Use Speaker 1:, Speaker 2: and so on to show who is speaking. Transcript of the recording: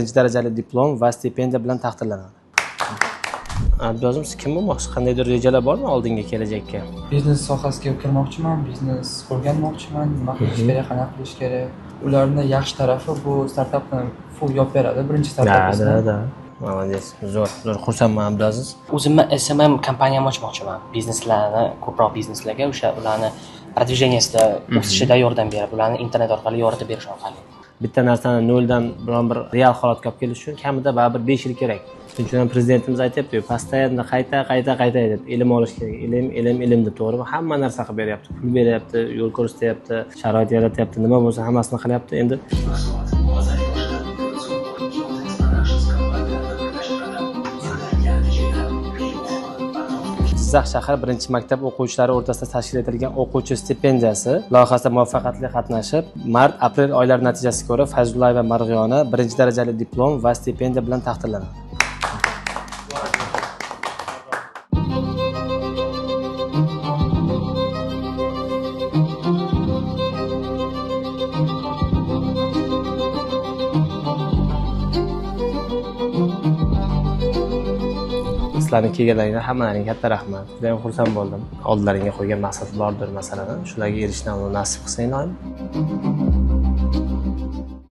Speaker 1: Birinchi darajali diplom va stipendiya bilan taqdirlanadi. Abduzim, siz kim bo'lmoqchisiz? Qandaydir rejalar bormi oldingi kelajakka?
Speaker 2: Biznes sohasiga kirmoqchiman, biznes o'rganmoqchiman, nima qilish kerak, qanaqa qilish kerak. Ularning yaxshi tarafi bu startapni full yopib beradi. Birinchi startapimizni.
Speaker 1: Da. Молодец. Zo'r xursandman Abdulaziz.
Speaker 3: O'zimni SMM kompaniyam ochmoqchiman. Bizneslarni, ko'proq bizneslarga o'sha ularni продвижениесida o'sishida yordam berib, ularni internet orqali yoritib berish orqali.
Speaker 1: Bitta narsani noldan biron bir real holatga olib kelish uchun kamida baribir 5 yil kerak. Shuning uchun ham prezidentimiz aytayapti-ku, постоянно qayta deb ilm olish kerak. Ilm deb, to'g'rimi? Hamma narsa qilib beryapti. Pul beryapti, yo'l ko'rsatyapti, sharoit yaratyapti, nima bo'lsa hammasini qilyapti. Endi Jizzax shahar birinchi maktab o'quvchilari o'rtasida tashkil etilgan o'quvchi stipendiyasi loyihasida muvaffaqiyatli qatnashib, mart-aprel oylari natijasiga ko'ra Fayzullayeva va Marg'iyona birinchi darajali diplom va stipendiya bilan taqdirlanadi. Sizlarning kelganlaringizga hammalaringga katta rahmat. Juda ham xursand bo'ldim. Oldlaringga qo'ygan maqsad bordir masalan. Shularga erishishni nasib qilsang, ilohim.